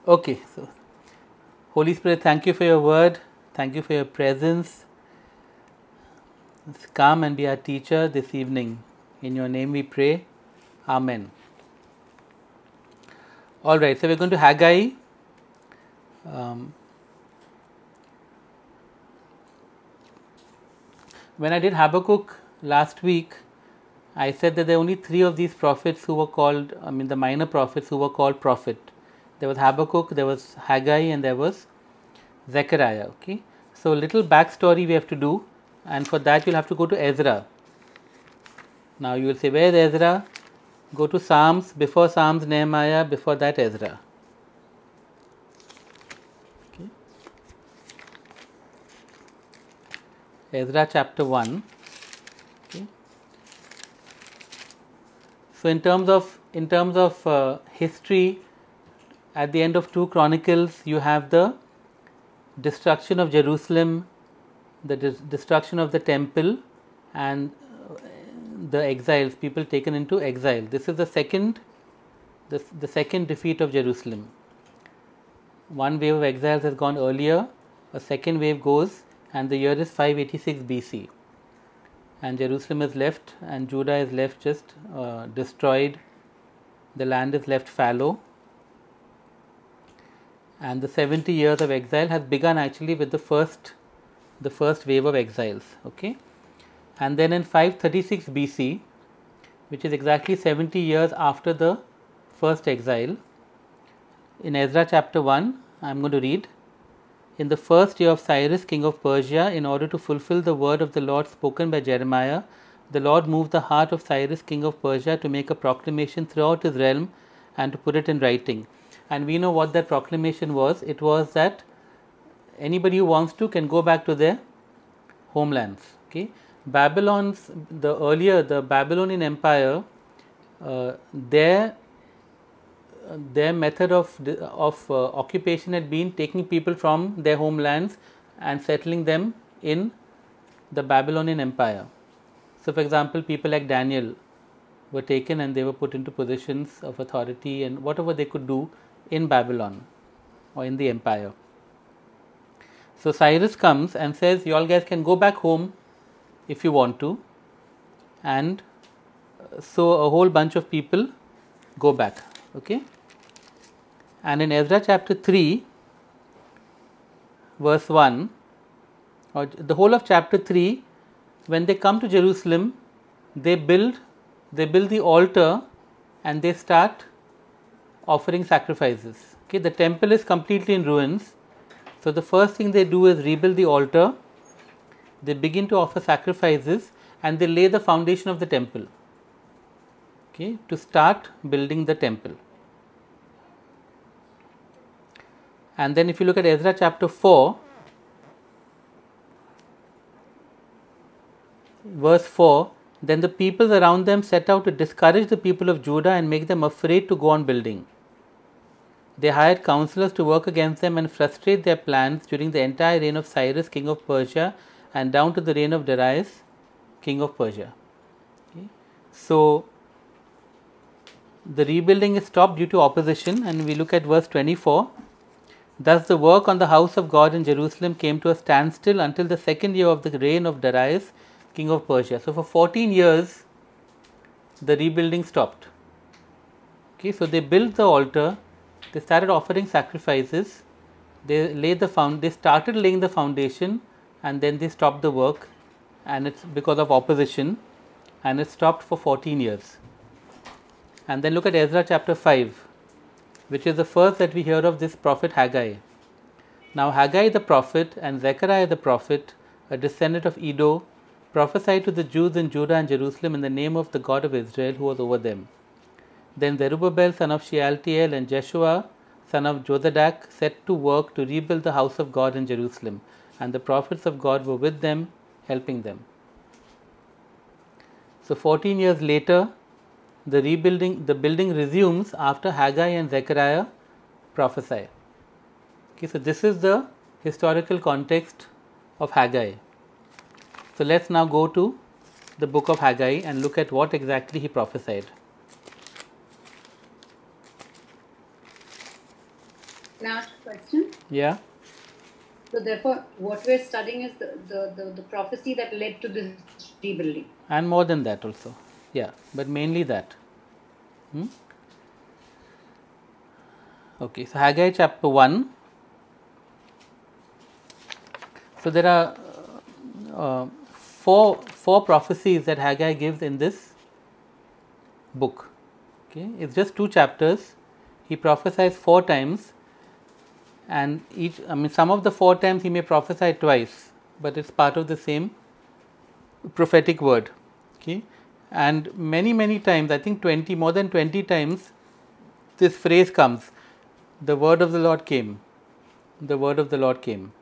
Okay, so Holy Spirit, thank you for your word. Thank you for your presence. Come and be our teacher this evening. In your name we pray. Amen. All right, so we're going to Haggai. When I did Habakkuk last week, I said that there are only three of these prophets who were called, the minor prophets who were called prophet. There was Habakkuk, there was Haggai, and there was Zechariah. Okay, so a little backstory we have to do, and for that you'll have to go to Ezra. Now you will say, where is Ezra? Go to Psalms, before Psalms Nehemiah, before that Ezra. Okay. Ezra chapter 1. Okay. So in terms of history, at the end of 2 Chronicles, you have the destruction of Jerusalem, the destruction of the temple, and the exiles, people taken into exile. This is the second defeat of Jerusalem. One wave of exiles has gone earlier, a second wave goes, and the year is 586 BC. And Jerusalem is left, and Judah is left just destroyed. The land is left fallow. And the 70 years of exile has begun actually with the first wave of exiles. Okay. And then in 536 BC, which is exactly 70 years after the first exile, in Ezra chapter 1, I am going to read, in the first year of Cyrus, king of Persia, in order to fulfill the word of the Lord spoken by Jeremiah, the Lord moved the heart of Cyrus, king of Persia, to make a proclamation throughout his realm and to put it in writing. And we know what that proclamation was. It was that anybody who wants to can go back to their homelands. Okay. The Babylonian Empire, their method of occupation had been taking people from their homelands and settling them in the Babylonian Empire. So, for example, people like Daniel were taken and they were put into positions of authority and whatever they could do in Babylon or in the empire. So Cyrus comes and says, you all guys can go back home if you want to, and so a whole bunch of people go back. Okay. And in Ezra chapter 3 verse 1, or the whole of chapter 3, when they come to Jerusalem, they build the altar and they start offering sacrifices. Okay, the temple is completely in ruins. So the first thing they do is rebuild the altar. They begin to offer sacrifices and they lay the foundation of the temple. Okay, to start building the temple. And then if you look at Ezra chapter 4, verse 4, then the peoples around them set out to discourage the people of Judah and make them afraid to go on building. They hired counselors to work against them and frustrate their plans during the entire reign of Cyrus, king of Persia, and down to the reign of Darius, king of Persia. Okay. So the rebuilding is stopped due to opposition, and we look at verse 24. Thus the work on the house of God in Jerusalem came to a standstill until the second year of the reign of Darius, king of Persia. So for 14 years the rebuilding stopped. Okay, so they built the altar, they started offering sacrifices, they started laying the foundation, and then they stopped the work, and it's because of opposition, and it stopped for 14 years. And then look at Ezra chapter 5, which is the first that we hear of this prophet Haggai. Now Haggai the prophet and Zechariah the prophet, a descendant of Iddo, prophesied to the Jews in Judah and Jerusalem in the name of the God of Israel who was over them. Then Zerubbabel son of Shealtiel and Jeshua son of Jozadak set to work to rebuild the house of God in Jerusalem, and the prophets of God were with them, helping them. So 14 years later, the building resumes after Haggai and Zechariah prophesy. Okay, so this is the historical context of Haggai. So let's now go to the book of Haggai and look at what exactly he prophesied. Can I ask a question? Yeah. So therefore, what we're studying is the prophecy that led to this rebuilding. And more than that also. Yeah, but mainly that. Okay, so Haggai chapter 1. So there are four prophecies that Haggai gives in this book. Okay, it's just 2 chapters. He prophesies 4 times, and some of the 4 times he may prophesy twice, but it's part of the same prophetic word. Okay, and many times, I think more than 20 times, this phrase comes: the word of the Lord came. The word of the Lord came.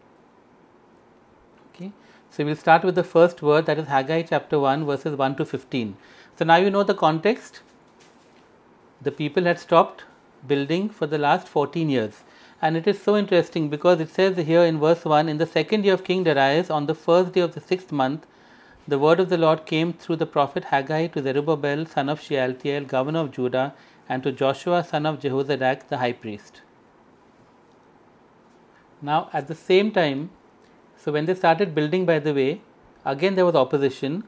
Okay, so we'll start with the first word, that is Haggai chapter 1 verses 1 to 15. So now you know the context. The people had stopped building for the last 14 years. And it is so interesting because it says here in verse 1, in the second year of King Darius, on the first day of the 6th month, the word of the Lord came through the prophet Haggai to Zerubbabel, son of Shealtiel, governor of Judah, and to Joshua, son of Jehozadak, the high priest. Now, at the same time, so when they started building, by the way, again there was opposition,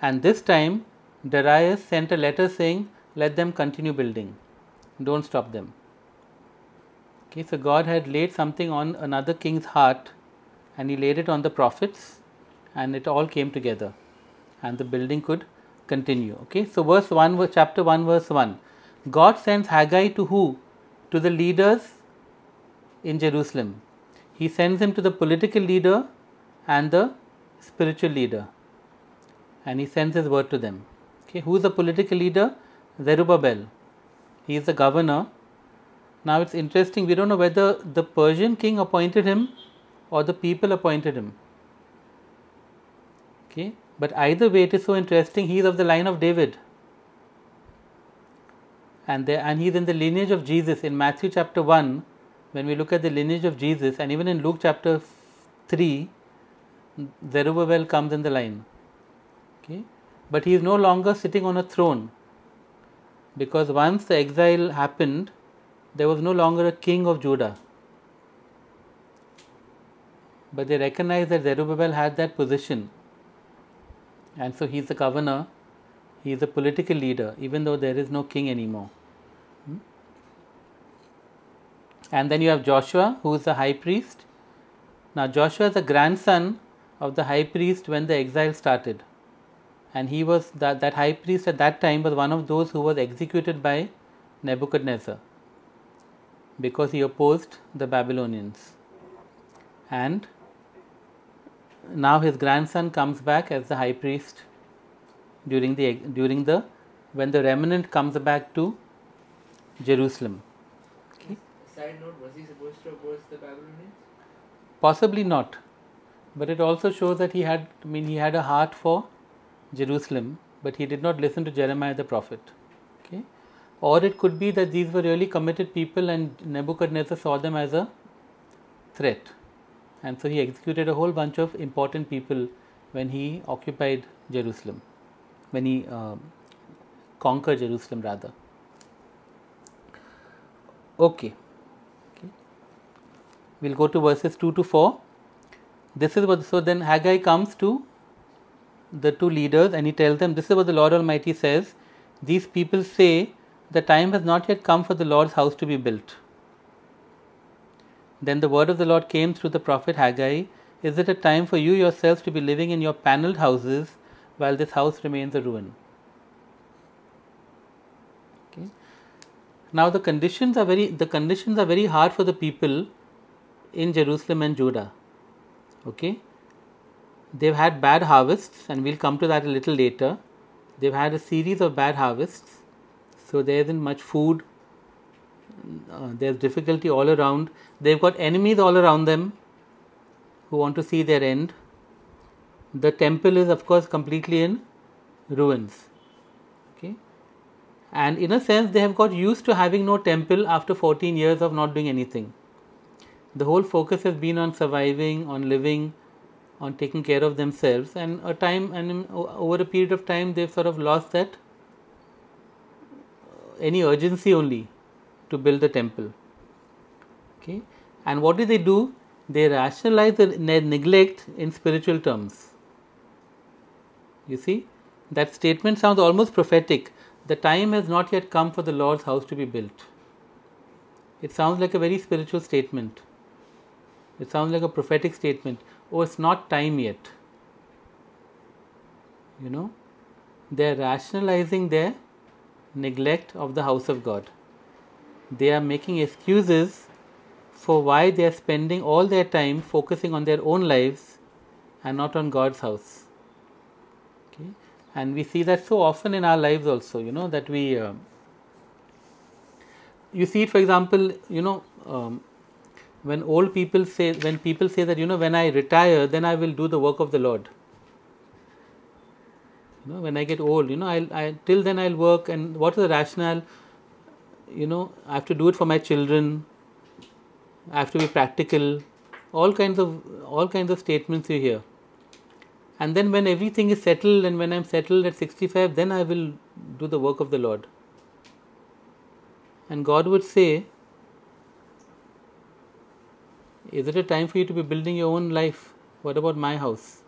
and this time Darius sent a letter saying, let them continue building, don't stop them. Okay, so God had laid something on another king's heart, and he laid it on the prophets, and it all came together, and the building could continue. Okay, so verse 1, chapter 1, verse 1. God sends Haggai to who? To the leaders in Jerusalem. He sends him to the political leader and the spiritual leader, and he sends his word to them. Okay, who is the political leader? Zerubbabel. He is the governor. Now it's interesting, we don't know whether the Persian king appointed him or the people appointed him. Okay, but either way it is so interesting. He is of the line of David, and he is in the lineage of Jesus. In Matthew chapter 1, when we look at the lineage of Jesus, and even in Luke chapter 3, Zerubbabel comes in the line. Okay, but he is no longer sitting on a throne, because once the exile happened, there was no longer a king of Judah. But they recognized that Zerubbabel had that position, and so he is the governor, he is a political leader, even though there is no king anymore. And then you have Joshua, who is the high priest. Now Joshua is the grandson of the high priest when the exile started, and he was that high priest at that time was one of those who was executed by Nebuchadnezzar, because he opposed the Babylonians. And now his grandson comes back as the high priest when the remnant comes back to Jerusalem. Okay. Side note, was he supposed to oppose the Babylonians? Possibly not, but it also shows that he had a heart for Jerusalem, but he did not listen to Jeremiah the prophet. Okay, or it could be that these were really committed people, and Nebuchadnezzar saw them as a threat, and so he executed a whole bunch of important people when he occupied Jerusalem, when he conquered Jerusalem rather. Okay, we'll go to verses 2 to 4. This is what, so then Haggai comes to the two leaders and he tells them, this is what the Lord Almighty says, these people say, the time has not yet come for the Lord's house to be built. Then the word of the Lord came through the prophet Haggai, is it a time for you yourselves to be living in your panelled houses while this house remains a ruin? Okay. Now the conditions are very hard for the people in Jerusalem and Judah. Okay, they've had bad harvests, and we'll come to that a little later. They've had a series of bad harvests, so there isn't much food. There's difficulty all around. They've got enemies all around them who want to see their end. The temple is, of course, completely in ruins. Okay, and in a sense, they have got used to having no temple after 14 years of not doing anything. The whole focus has been on surviving, on living, on taking care of themselves, and over a period of time they've sort of lost that any urgency only to build the temple. Okay, and what do? They rationalize their neglect in spiritual terms. You see, that statement sounds almost prophetic. The time has not yet come for the Lord's house to be built. It sounds like a very spiritual statement. It sounds like a prophetic statement. Oh, it's not time yet. You know, they are rationalizing their neglect of the house of God. They are making excuses for why they are spending all their time focusing on their own lives and not on God's house. Okay, and we see that so often in our lives also. You know that we. You see it, for example. When people say that, when I retire, then I will do the work of the Lord. When I get old, I till then I'll work. And what is the rationale? I have to do it for my children. I have to be practical. All kinds of statements you hear. And then when everything is settled, and when I'm settled at 65, then I will do the work of the Lord. And God would say, is it a time for you to be building your own life? What about my house?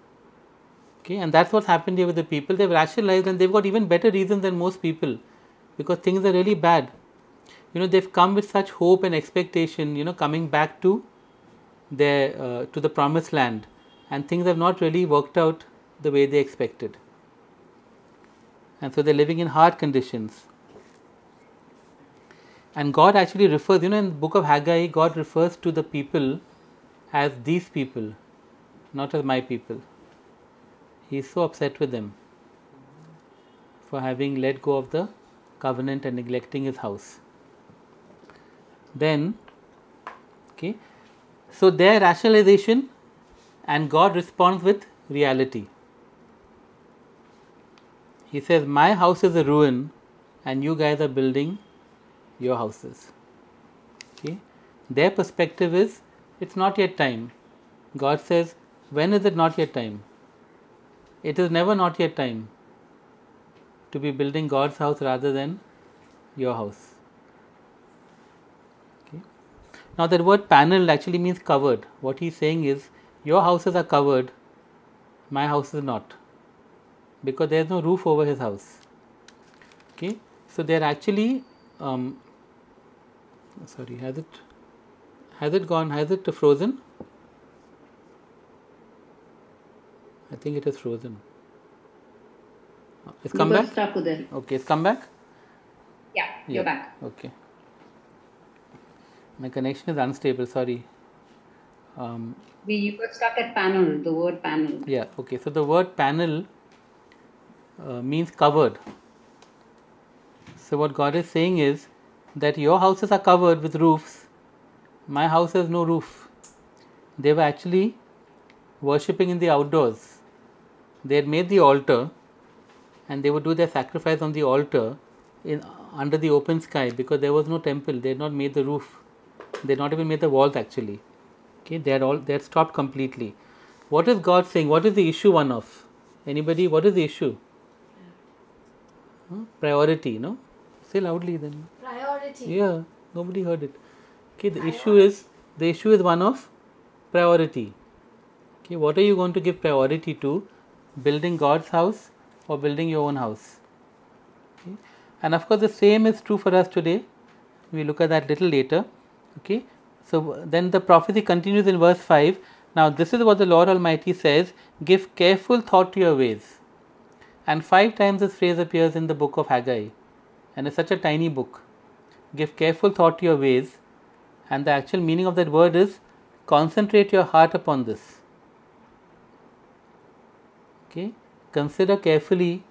Okay, and that's what's happened here with the people. They've rationalized, and they've got even better reasons than most people, because things are really bad. They've come with such hope and expectation, coming back to their to the promised land, and things have not really worked out the way they expected. And so they're living in hard conditions. And God actually refers, in the book of Haggai, God refers to the people as these people, not as my people. He is so upset with them for having let go of the covenant and neglecting his house. Then, okay, so their rationalization, and God responds with reality. He says, my house is a ruin and you guys are building your houses. Okay, their perspective is, it's not yet time. God says, when is it not yet time? It is never not yet time to be building God's house rather than your house. Okay. Now that word panel actually means covered. What he's saying is, your houses are covered, my house is not, because there is no roof over his house. Okay, so they are actually sorry, has it frozen? I think it is frozen. It's come back? Stuck with it. Okay, it's come back? Yeah, you're back. Okay. My connection is unstable, sorry. You got stuck at panel, the word panel. Yeah, okay. So the word panel means covered. So what God is saying is that your houses are covered with roofs, my house has no roof. They were actually worshipping in the outdoors. They had made the altar, and they would do their sacrifice on the altar under the open sky, because there was no temple. They had not made the roof. They had not even made the walls actually. Okay, they had stopped completely. What is God saying? What is the issue one of? Anybody? What is the issue? Priority, no? Say loudly then. Priority. Yeah, nobody heard it. Okay, the issue is one of priority. Okay, what are you going to give priority to? Building God's house or building your own house? Okay. And of course the same is true for us today. We look at that little later. Okay. So then the prophecy continues in verse 5. Now this is what the Lord Almighty says, give careful thought to your ways. And 5 times this phrase appears in the book of Haggai, and it's such a tiny book. Give careful thought to your ways, and the actual meaning of that word is concentrate your heart upon this. Okay, consider carefully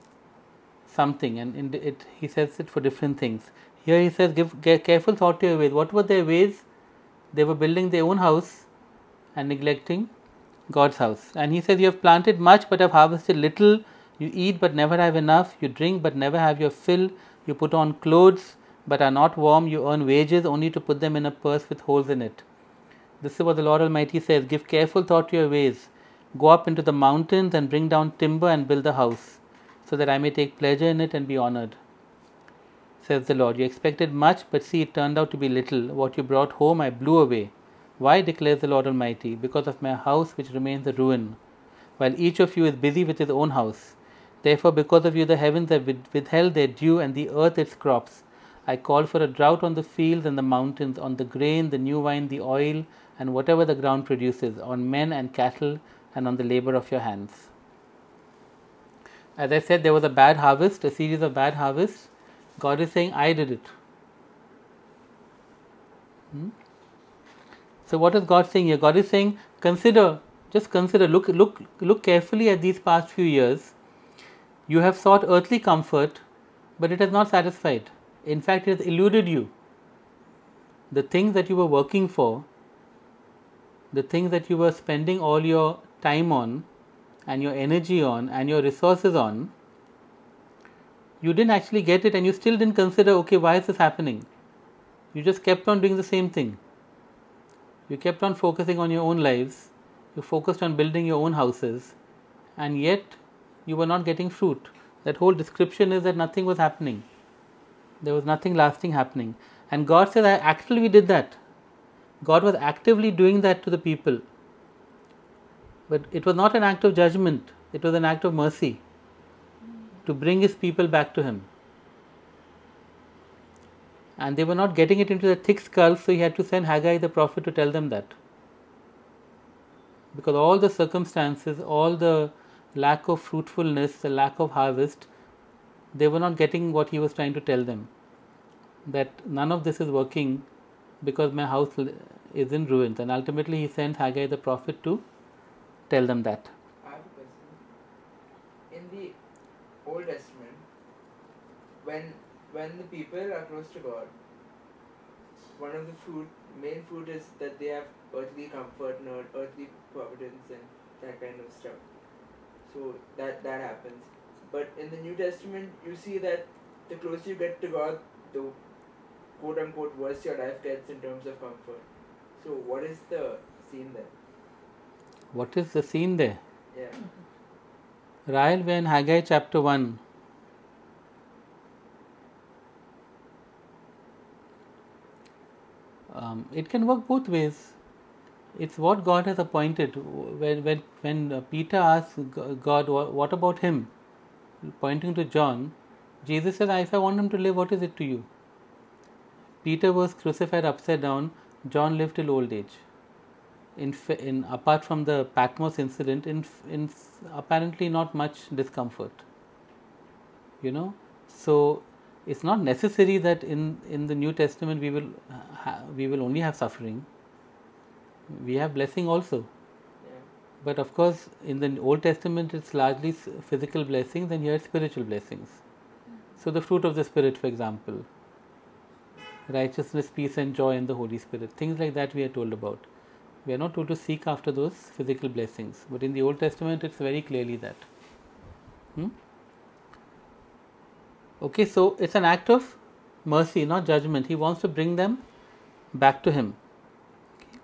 something, and he says it for different things. Here he says give careful thought to your ways. What were their ways? They were building their own house and neglecting God's house. And he says, you have planted much but have harvested little. You eat but never have enough. You drink but never have your fill. You put on clothes but are not warm. You earn wages only to put them in a purse with holes in it. This is what the Lord Almighty says, give careful thought to your ways. Go up into the mountains and bring down timber and build a house, so that I may take pleasure in it and be honored. says the Lord. You expected much, but see, it turned out to be little. What you brought home, I blew away. Why, declares the Lord Almighty? Because of my house which remains a ruin, while each of you is busy with his own house. Therefore, because of you, the heavens have withheld their dew, and the earth its crops. I call for a drought on the fields and the mountains, on the grain, the new wine, the oil, and whatever the ground produces, on men and cattle, and on the labor of your hands. As I said, there was a bad harvest, a series of bad harvests. God is saying, I did it. So what is God saying here? God is saying, consider, look carefully at these past few years. You have sought earthly comfort, but it has not satisfied. In fact, it has eluded you. The things that you were working for, the things that you were spending all your time on, and your energy on, and your resources on, you didn't actually get it, and you still didn't consider, okay, why is this happening? You just kept on doing the same thing. You kept on focusing on your own lives, you focused on building your own houses, and yet you were not getting fruit. That whole description is that nothing was happening. There was nothing lasting happening. And God says, I actually did that. God was actively doing that to the people. But it was not an act of judgment, it was an act of mercy to bring his people back to him. And they were not getting it into the thick skull, so he had to send Haggai the prophet to tell them that. Because all the circumstances, all the lack of fruitfulness, the lack of harvest, they were not getting what he was trying to tell them. That none of this is working because my house is in ruins. And ultimately he sends Haggai the prophet to tell them that. I have a question. In the Old Testament, when the people are close to God, one of the main fruit is that they have earthly comfort and earthly providence and that kind of stuff. So that happens. But in the New Testament, you see that the closer you get to God, the quote unquote worse your life gets in terms of comfort. So what is the scene there? What is the scene there? Yeah. Rael, we're in Haggai chapter 1. It can work both ways. It's what God has appointed. When Peter asks God, what about him? Pointing to John, Jesus says, if I want him to live, what is it to you? Peter was crucified upside down. John lived till old age. In apart from the Patmos incident, in apparently not much discomfort. So it's not necessary that in the New Testament we will only have suffering. We have blessing also. Yeah. But of course, in the Old Testament it's largely physical blessings, and here spiritual blessings. So the fruit of the Spirit, for example, righteousness, peace and joy in the Holy Spirit, things like that we are told about. We are not told to seek after those physical blessings, but in the Old Testament it's very clearly that. Okay, so it's an act of mercy, not judgment. He wants to bring them back to him. Okay.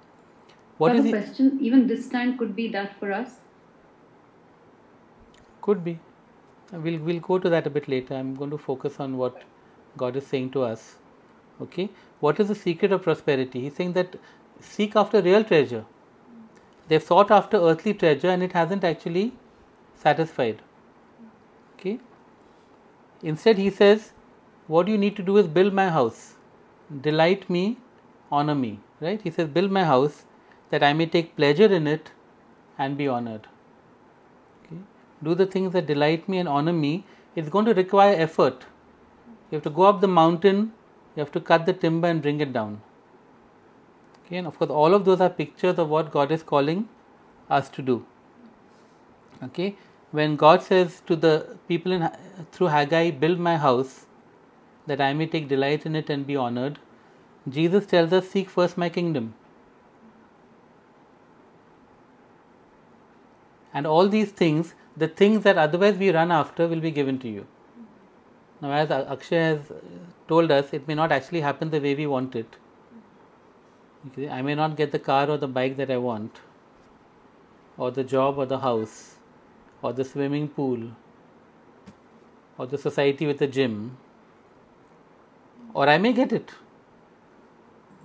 What is the question? Even this time could be that for us? Could be. We'll go to that a bit later. I'm going to focus on what God is saying to us. Okay, what is the secret of prosperity? He's saying that seek after real treasure. They've sought after earthly treasure and it hasn't actually satisfied. Okay. Instead, he says, what you need to do is build my house. Delight me, honor me. Right? He says, build my house that I may take pleasure in it and be honored. Okay. Do the things that delight me and honor me. It's going to require effort. You have to go up the mountain, you have to cut the timber and bring it down. Okay, and of course, all of those are pictures of what God is calling us to do. Okay, when God says to the people through Haggai, build my house that I may take delight in it and be honored, Jesus tells us, seek first my kingdom. And all these things, the things that otherwise we run after, will be given to you. Now, as Akshay has told us, it may not actually happen the way we want it. Okay? I may not get the car or the bike that I want, or the job or the house, or the swimming pool, or the society with the gym. or I may get it.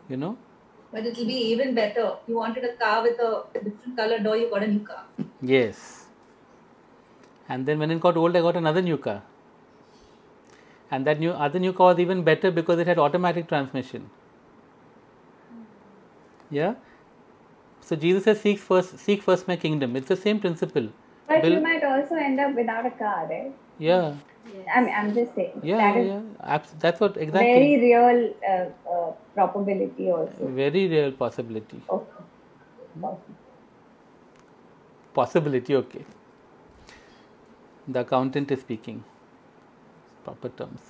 You know? But it will be even better. You wanted a car with a different color door, you got a new car. Yes. And then when it got old, I got another new car. And that other new car was even better because it had automatic transmission. Yeah. So Jesus says, seek first my kingdom. It's the same principle. But you might also end up without a car, right? Yeah. I'm just saying. That's what exactly. Very real probability also. Very real possibility. Okay. Possibility, okay. The accountant is speaking proper terms.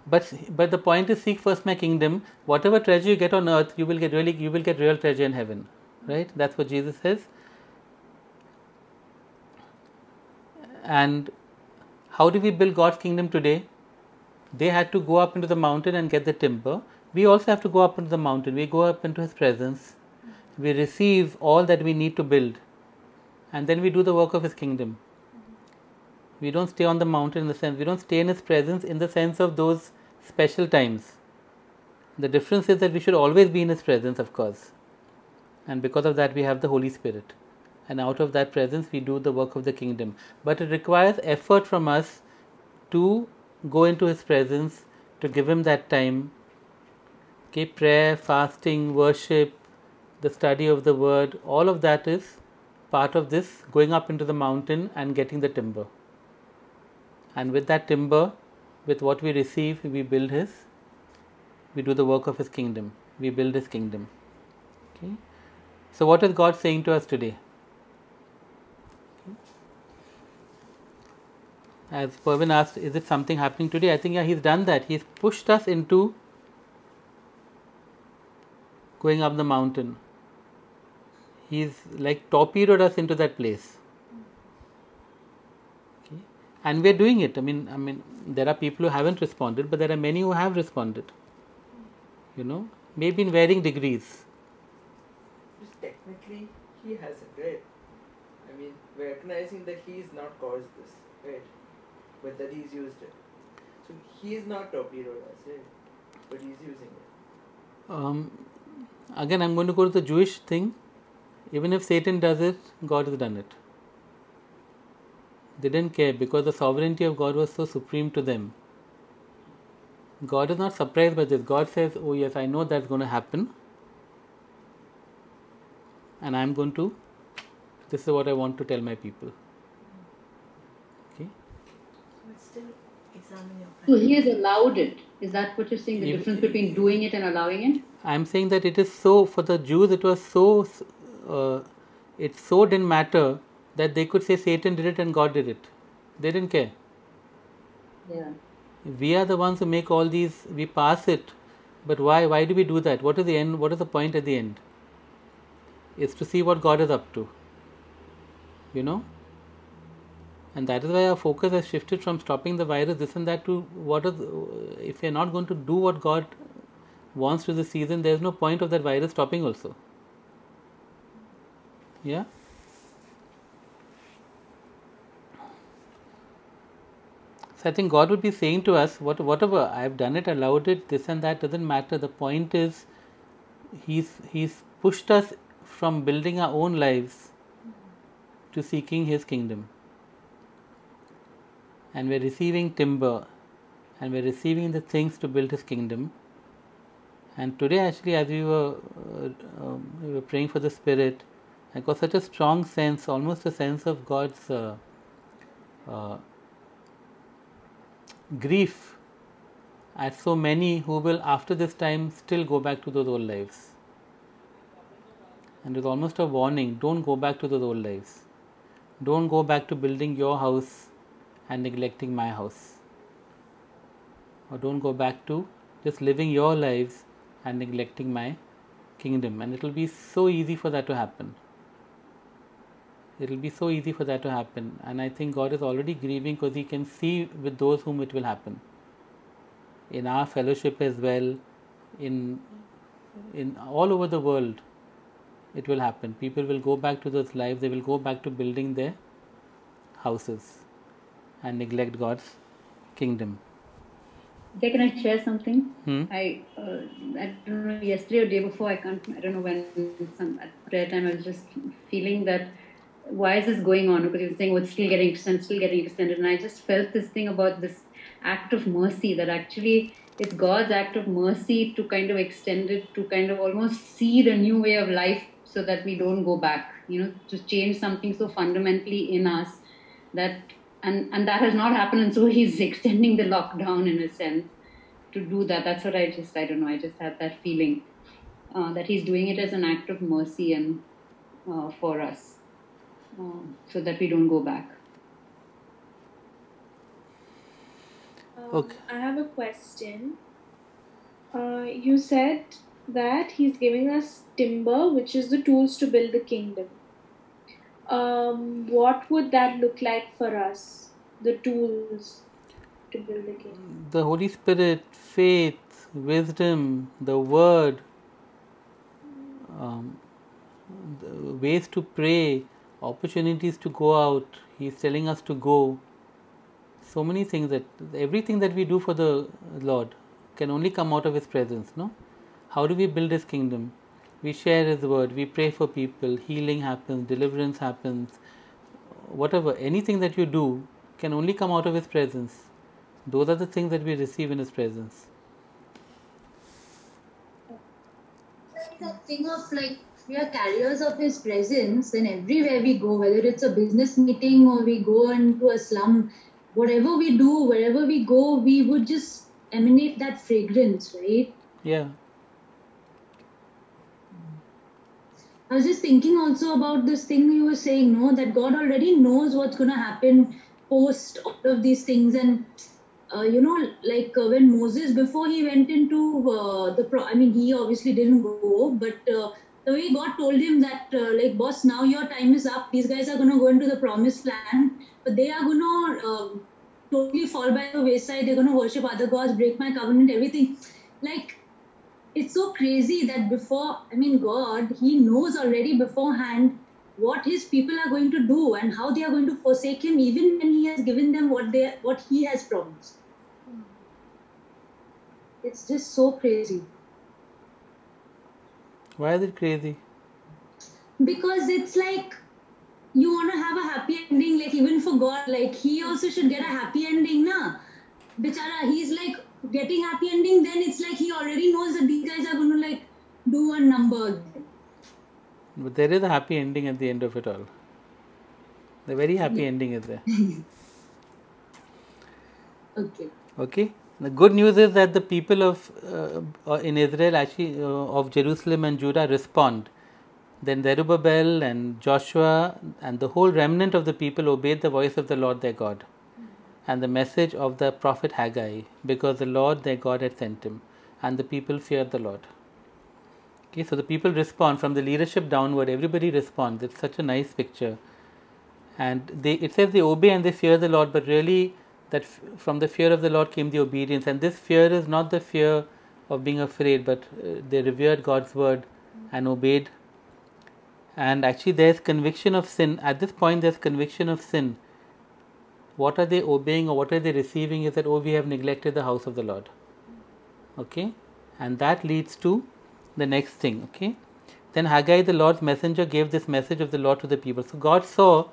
But the point is, seek first my kingdom. Whatever treasure you get on earth, you will get real treasure in heaven, right? That's what Jesus says. And how do we build God's kingdom today? They had to go up into the mountain and get the timber. We also have to go up into the mountain. We go up into His presence. We receive all that we need to build. And then we do the work of His kingdom. We don't stay on the mountain in the sense, we don't stay in His presence in the sense of those special times. The difference is that we should always be in His presence, of course. And because of that, we have the Holy Spirit. And out of that presence, we do the work of the kingdom. But it requires effort from us to go into His presence, to give Him that time. Okay, prayer, fasting, worship, the study of the word, all of that is part of this going up into the mountain and getting the timber. And with that timber, with what we receive, we do the work of His kingdom. We build His kingdom. Okay. So what is God saying to us today? As Pervin asked, is it something happening today? I think He's done that. He's pushed us into going up the mountain. He's like torpedoed us into that place. Okay. And we're doing it. I mean, there are people who haven't responded, but there are many who have responded. Maybe in varying degrees. Just technically, He has it, right? I mean, recognizing that He's not caused this, right? But that He's used it. So He's not torpedoed us, right? But He's using it. Again, I'm going to go to the Jewish thing. Even if Satan does it, God has done it. They didn't care because the sovereignty of God was so supreme to them. God is not surprised by this. God says, oh yes, I know that's going to happen. And this is what I want to tell my people. Okay. So it's still examine your So He has allowed it. Is that what you're saying? The difference between doing it and allowing it? I'm saying that it is so, for the Jews it was so, it so didn't matter that they could say Satan did it and God did it. They didn't care. Yeah. We are the ones who make all these, we pass it. But why? Why do we do that? What is the end? What is the point at the end? It's to see what God is up to. And that is why our focus has shifted from stopping the virus, this and that, to if we are not going to do what God wants to this season, there is no point of that virus stopping also. Yeah? So I think God would be saying to us, whatever, I have done it, allowed it, this and that, doesn't matter. The point is, He's pushed us from building our own lives to seeking His kingdom. And we're receiving timber, and we're receiving the things to build His kingdom. And today, actually, as we were praying for the Spirit, I got such a strong sense, almost a sense of God's grief at so many who will, after this time, still go back to those old lives. And it's almost a warning, don't go back to those old lives. Don't go back to building your house and neglecting my house. Or don't go back to just living your lives and neglecting my kingdom. And it will be so easy for that to happen. It will be so easy for that to happen. And I think God is already grieving because He can see with those whom it will happen. In our fellowship as well, in all over the world, it will happen. People will go back to those lives, they will go back to building their houses and neglect God's kingdom. Can I share something? Hmm? I don't know, yesterday or day before, I don't know when, at prayer time, I was just feeling that why is this going on? Because he was saying, oh, it's still getting extended. And I just felt this thing about this act of mercy, that actually it's God's act of mercy to kind of extend it, to kind of almost see the new way of life so that we don't go back, to change something so fundamentally in us that, and that has not happened. And so he's extending the lockdown in a sense to do that. That's what I don't know, I just had that feeling that he's doing it as an act of mercy and for us, so that we don't go back. Okay. I have a question. You said that he's giving us timber, which is the tools to build the kingdom. What would that look like for us? The tools to build the kingdom. The Holy Spirit, faith, wisdom, the Word, the ways to pray, opportunities to go out. He's telling us to go. So many things, that everything that we do for the Lord can only come out of His presence. No, how do we build His kingdom? We share His word. We pray for people. Healing happens. Deliverance happens. Whatever, anything that you do can only come out of His presence. Those are the things that we receive in His presence. That thing of like we are carriers of His presence, and everywhere we go, whether it's a business meeting or we go into a slum, whatever we do, wherever we go, we would just emanate that fragrance, right? Yeah. I was just thinking also about this thing you were saying, no, that God already knows what's going to happen post all of these things. And, when Moses, before he went into he obviously didn't go, but the way God told him that, boss, now your time is up. These guys are going to go into the promised land, but they are going to totally fall by the wayside. They're going to worship other gods, break my covenant, everything. Like, it's so crazy that God, He knows already beforehand what His people are going to do and how they are going to forsake Him, even when He has given them what He has promised. It's just so crazy. Why is it crazy? Because it's like you want to have a happy ending, like even for God, like He also should get a happy ending, na? Bichara, He's like getting happy ending, then it's like He already knows that these guys are going to like do a number again. But there is a happy ending at the end of it all. The very happy ending is there. Okay. The good news is that the people of in Israel, actually of Jerusalem and Judah, respond. Then Zerubbabel and Joshua and the whole remnant of the people obeyed the voice of the Lord their God and the message of the prophet Haggai, because the Lord their God had sent him, and the people feared the Lord. Okay, so the people respond from the leadership downward. Everybody responds. It's such a nice picture, and it says they obey and they fear the Lord, but really that from the fear of the Lord came the obedience. And this fear is not the fear of being afraid, but they revered God's word and obeyed. And actually there's conviction of sin. At this point there's conviction of sin. What are they obeying or what are they receiving is that, oh, we have neglected the house of the Lord. Okay, and that leads to the next thing. Okay, then Haggai, the Lord's messenger, gave this message of the Lord to the people. So God saw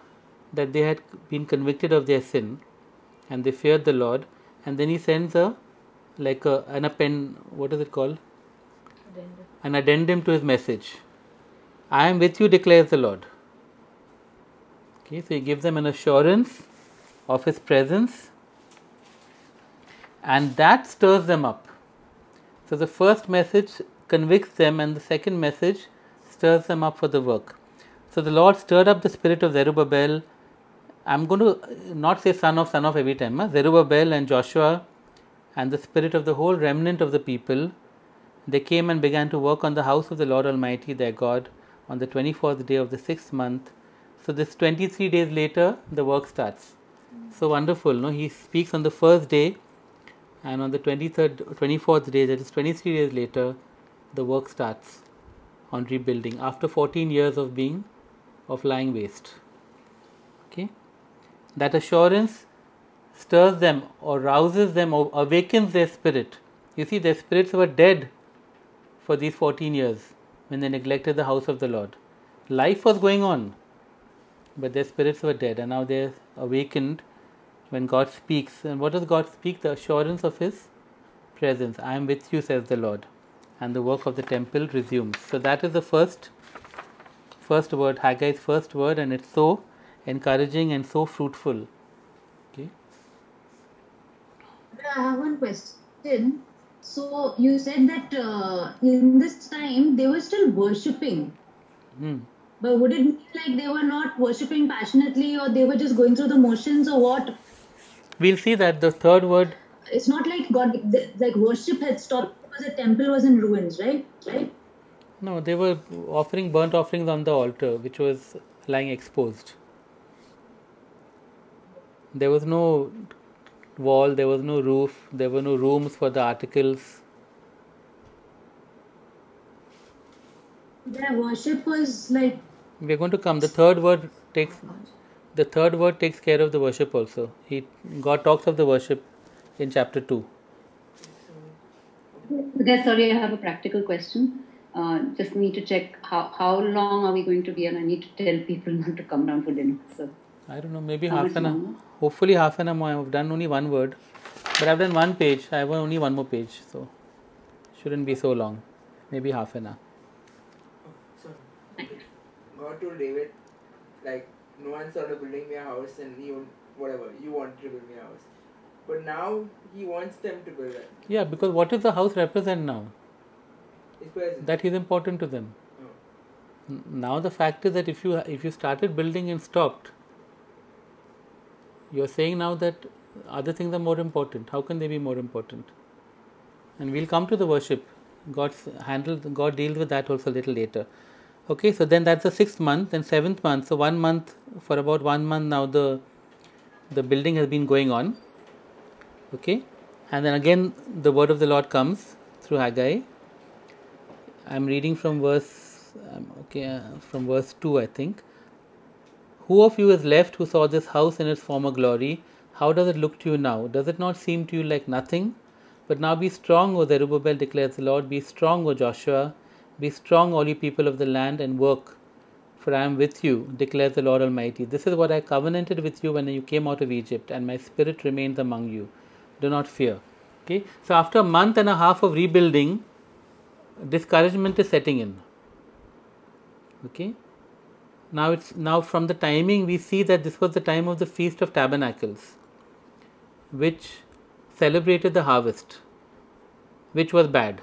that they had been convicted of their sin and they feared the Lord, and then He sends an what is it called? An addendum to His message. I am with you, declares the Lord. Okay, so He gives them an assurance of His presence, and that stirs them up. So the first message convicts them, and the second message stirs them up for the work. So the Lord stirred up the spirit of Zerubbabel. I'm going to not say son of every time. Zerubbabel and Joshua, and the spirit of the whole remnant of the people. They came and began to work on the house of the Lord Almighty their God on the 24th day of the 6th month. So this 23 days later, the work starts. So wonderful, no? He speaks on the first day, and on the 24th day, that is 23 days later, the work starts on rebuilding after 14 years of lying waste. Okay, that assurance stirs them or rouses them or awakens their spirit. You see, their spirits were dead for these 14 years when they neglected the house of the Lord. Life was going on, but their spirits were dead, and now they're awakened when God speaks. And what does God speak? The assurance of His presence. I am with you, says the Lord. And the work of the temple resumes. So that is the first word, Haggai's first word, and it's so encouraging and so fruitful. Okay. I have one question. So you said that in this time they were still worshipping. But would it mean like they were not worshipping passionately, or they were just going through the motions, or what? We'll see that the third word. It's not like like worship had stopped because the temple was in ruins, right? Right? No, they were offering burnt offerings on the altar, which was lying exposed. There was no wall, there was no roof, there were no rooms for the articles. Their worship was like. We are going to come. The third word takes care of the worship also. God talks of the worship in chapter 2. Okay, sorry, I have a practical question. Just need to check how long are we going to be, and I need to tell people not to come down for dinner. So I don't know, maybe how half much an hour. longer? Hopefully half an hour more. I have done only one word, but I've done one page. I have only one more page, so shouldn't be so long. Maybe half an hour. So God told David, like, no one started building me a house, and you wanted to build me a house. But now He wants them to build it. Yeah, because what does the house represent now? His presence. That is important to them. Oh. Now the fact is that if you started building and stopped, you are saying now that other things are more important. How can they be more important? And we'll come to the worship. God deals with that also a little later. Okay, so then that's the 6th month, then 7th month. So for about 1 month now the building has been going on. Okay, and then again the word of the Lord comes through Haggai. I'm reading from verse 2, I think. Who of you is left who saw this house in its former glory? How does it look to you now? Does it not seem to you like nothing? But now be strong, O Zerubbabel, declares the Lord. Be strong, O Joshua. Be strong, all you people of the land, and work. For I am with you, declares the Lord Almighty. This is what I covenanted with you when you came out of Egypt, and my spirit remains among you. Do not fear. Okay. So after a month and a half of rebuilding, discouragement is setting in. Okay. Now from the timing we see that this was the time of the Feast of Tabernacles, which celebrated the harvest, which was bad.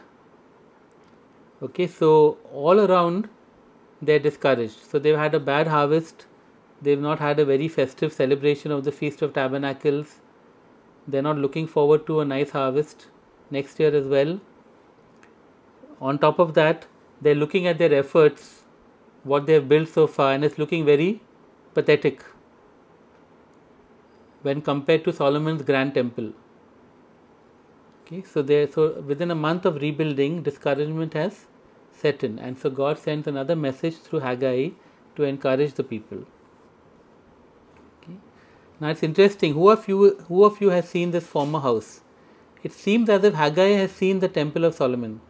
Okay, so all around they're discouraged. So they've had a bad harvest, they've not had a very festive celebration of the Feast of Tabernacles, they're not looking forward to a nice harvest next year as well. On top of that, they're looking at their efforts, what they have built so far, and it's looking very pathetic when compared to Solomon's grand temple. Okay, so within a month of rebuilding, discouragement has set in, and so God sends another message through Haggai to encourage the people. Okay. Now it's interesting. Who of you has seen this former house? It seems as if Haggai has seen the temple of Solomon,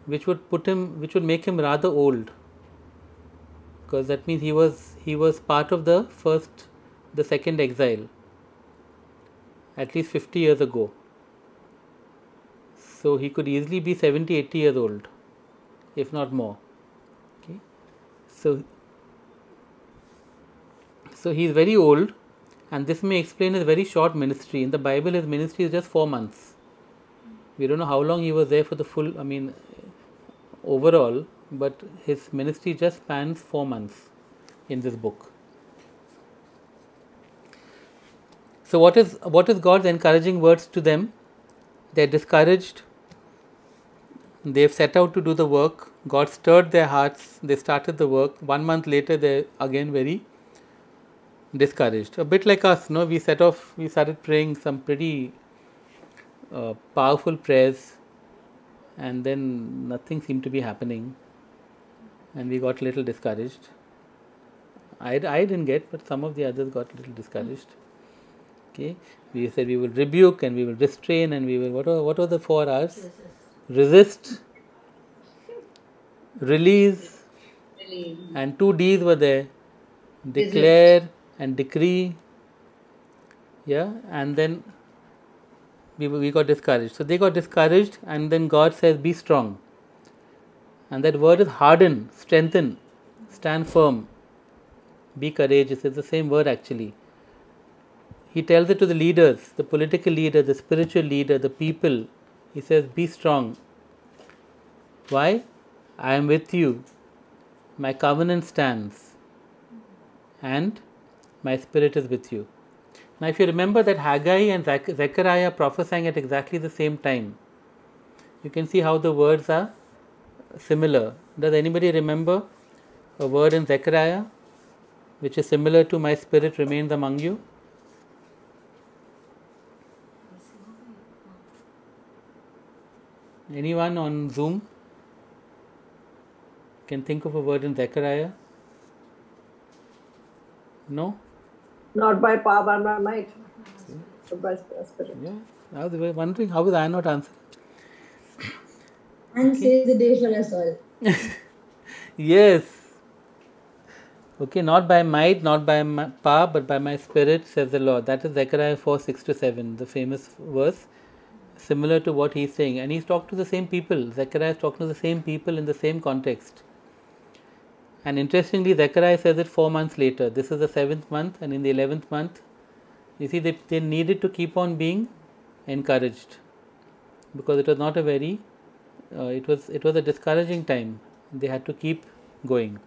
which would make him rather old, because that means he was part of the second exile, at least 50 years ago. So he could easily be 70, 80 years old, if not more. Okay. So he is very old, and this may explain his very short ministry. In the Bible, his ministry is just 4 months. We don't know how long he was there for the full, overall, but his ministry just spans 4 months in this book. So what is God's encouraging words to them? They're discouraged. They've set out to do the work. God stirred their hearts. They started the work. 1 month later, they're again very discouraged. A bit like us, no? We started praying some pretty powerful prayers, and then nothing seemed to be happening, and we got a little discouraged. I didn't get, but some of the others got a little discouraged. Okay, we said we will rebuke and we will restrain and we will, what are the 4 R's? Resist, release, Really. and 2 D's were there. Declare and decree. Yeah, and then we got discouraged. So they got discouraged, and then God says, be strong. And that word is harden, strengthen, stand firm, be courageous. It's the same word actually. He tells it to the leaders, the political leader, the spiritual leader, the people. He says, be strong. Why? I am with you. My covenant stands. And my spirit is with you. Now, if you remember that Haggai and Zechariah are prophesying at exactly the same time, you can see how the words are similar. Does anybody remember a word in Zechariah which is similar to my spirit remains among you? Anyone on Zoom can think of a word in Zechariah? No? Not by power, but by might. So by spirit. Yeah. I was wondering how was I not answering? And save the day for us all. Yes. Okay, not by might, not by my power, but by my spirit, says the Lord. That is Zechariah 4:6-7, the famous verse, similar to what he's saying. And he's talking to the same people. Zechariah is talking to the same people in the same context. And interestingly, Zechariah says it 4 months later. This is the 7th month, and in the 11th month, you see, they needed to keep on being encouraged, because it was not a very, it was a discouraging time. They had to keep going.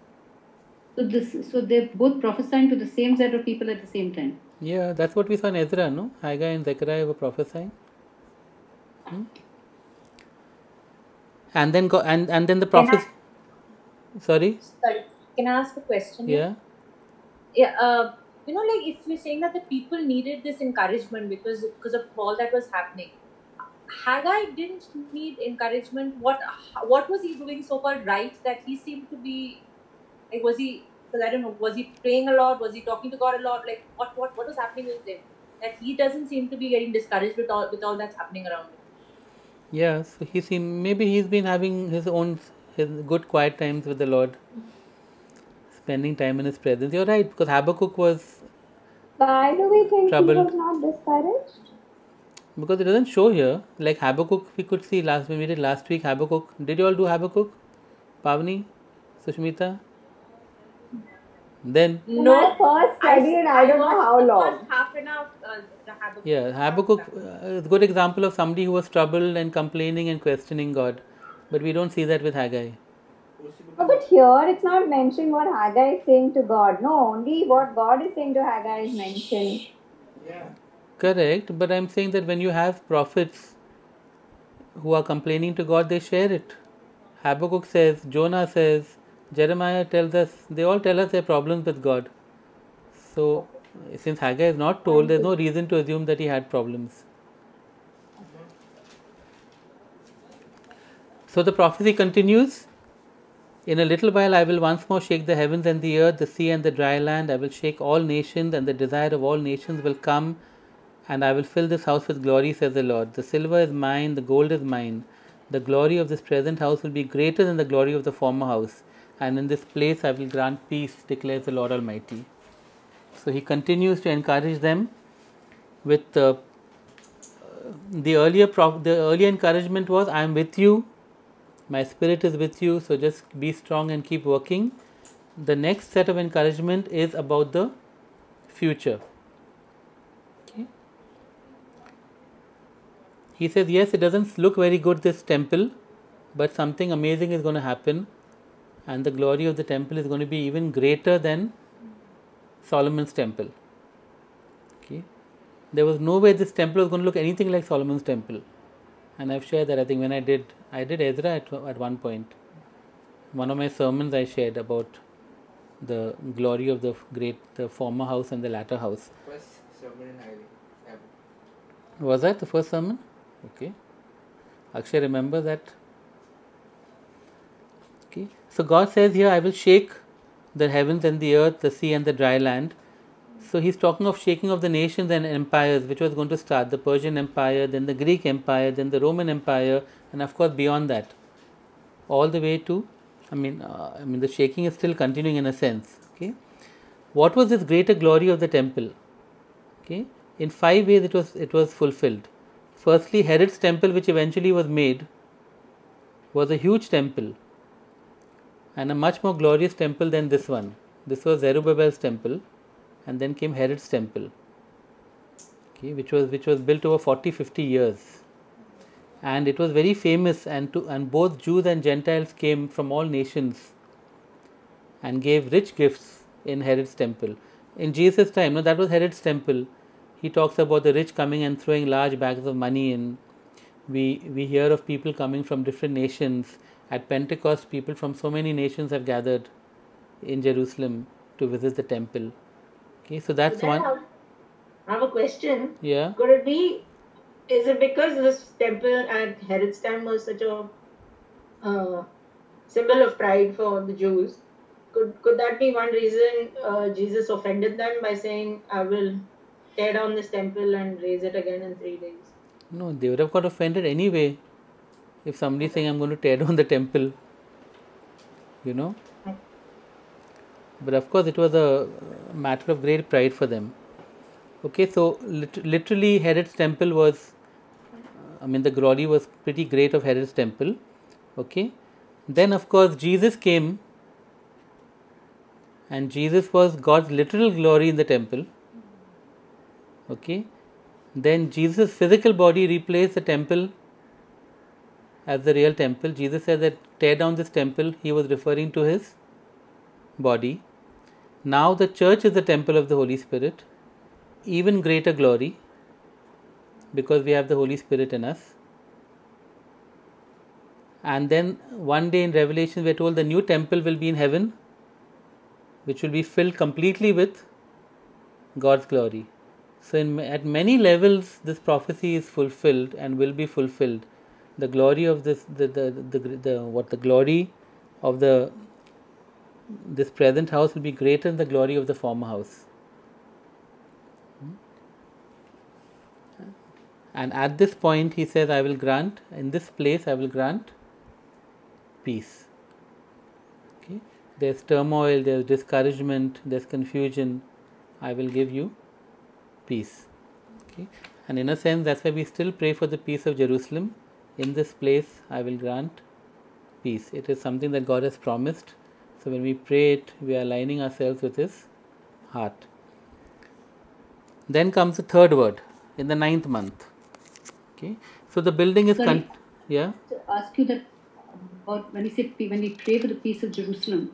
So they're both prophesying to the same set of people at the same time. Yeah, that's what we saw in Ezra, no? Haggai and Zechariah were prophesying. And then and then the prophets. Sorry. Can I ask a question? Yeah. Yeah. Like if you're saying that the people needed this encouragement because of all that was happening, Haggai didn't need encouragement. What was he doing so called right that he seemed to be? Like, was he? Because I don't know. Was he praying a lot? Was he talking to God a lot? Like what was happening with him? That he doesn't seem to be getting discouraged with all that's happening around him. Yeah. So maybe he's been having his good quiet times with the Lord, spending time in His presence. You're right, because Habakkuk was. Why do we think troubled. he was not discouraged? Because it doesn't show here. Like Habakkuk, we could see when we did last week. Habakkuk. Did you all do Habakkuk? Pavni, Sushmita. Then. No, I first studied. I don't know how long. Half an hour. The Habakkuk. Yeah, Habakkuk is a good example of somebody who was troubled and complaining and questioning God. But we don't see that with Haggai. No, but here it's not mentioned what Haggai is saying to God. No, only what God is saying to Haggai is mentioned. Yeah. Correct, but I'm saying that when you have prophets who are complaining to God, they share it. Habakkuk says, Jonah says, Jeremiah tells us, they all tell us their problems with God. So, since Haggai is not told, there's no reason to assume that he had problems. So the prophecy continues. In a little while I will once more shake the heavens and the earth, the sea and the dry land. I will shake all nations, and the desire of all nations will come, and I will fill this house with glory, says the Lord. The silver is mine, the gold is mine. The glory of this present house will be greater than the glory of the former house, and in this place I will grant peace, declares the Lord Almighty. So he continues to encourage them with the earlier encouragement was, I am with you. My spirit is with you, so just be strong and keep working. The next set of encouragement is about the future. Okay. He says, yes, it doesn't look very good, this temple, but something amazing is going to happen, and the glory of the temple is going to be even greater than Solomon's temple. Okay. There was no way this temple was going to look anything like Solomon's temple. And I've shared that, I think when I did Ezra at one point. One of my sermons I shared about the glory of the former house and the latter house. First sermon in Haggai. Was that the first sermon? Okay. Akshay, remember that? Okay. So God says here, I will shake the heavens and the earth, the sea and the dry land. So he's talking of shaking of the nations and empires, which was going to start the Persian Empire, then the Greek Empire, then the Roman Empire, and of course beyond that, all the way to, the shaking is still continuing in a sense. Okay, what was this greater glory of the temple? Okay, in 5 ways it was fulfilled. Firstly, Herod's temple, which eventually was made, was a huge temple and a much more glorious temple than this one. This was Zerubbabel's temple, and then came Herod's temple, okay, which was built over 40-50 years, and it was very famous, and both Jews and Gentiles came from all nations and gave rich gifts in Herod's temple. In Jesus' time, no, that was Herod's temple. He talks about the rich coming and throwing large bags of money in. We hear of people coming from different nations. At Pentecost, people from so many nations have gathered in Jerusalem to visit the temple. Okay, so that's one. I have a question. Yeah. Could it be, is it because this temple at Herod's time was such a symbol of pride for the Jews? Could that be one reason Jesus offended them by saying, I will tear down this temple and raise it again in 3 days? No, they would have got offended anyway if somebody is saying, I'm going to tear down the temple, you know. But of course, it was a matter of great pride for them. Okay, so literally Herod's temple was, the glory was pretty great of Herod's temple. Okay, then of course Jesus came, and Jesus was God's literal glory in the temple. Okay, then Jesus' physical body replaced the temple as the real temple. Jesus said that tear down this temple, he was referring to his body. Now the church is the temple of the Holy Spirit, even greater glory, because we have the Holy Spirit in us. And then one day in Revelation we are told the new temple will be in heaven, which will be filled completely with God's glory. So at many levels this prophecy is fulfilled and will be fulfilled. The glory of this this present house will be greater than the glory of the former house. And at this point he says, I will grant, in this place I will grant peace. Okay? There's turmoil, there's discouragement, there's confusion. I will give you peace. Okay? And in a sense, that's why we still pray for the peace of Jerusalem. In this place I will grant peace. It is something that God has promised. So when we pray it, we are aligning ourselves with His heart. Then comes the third word in the 9th month. Okay, so the building is To ask you that about when we pray for the peace of Jerusalem,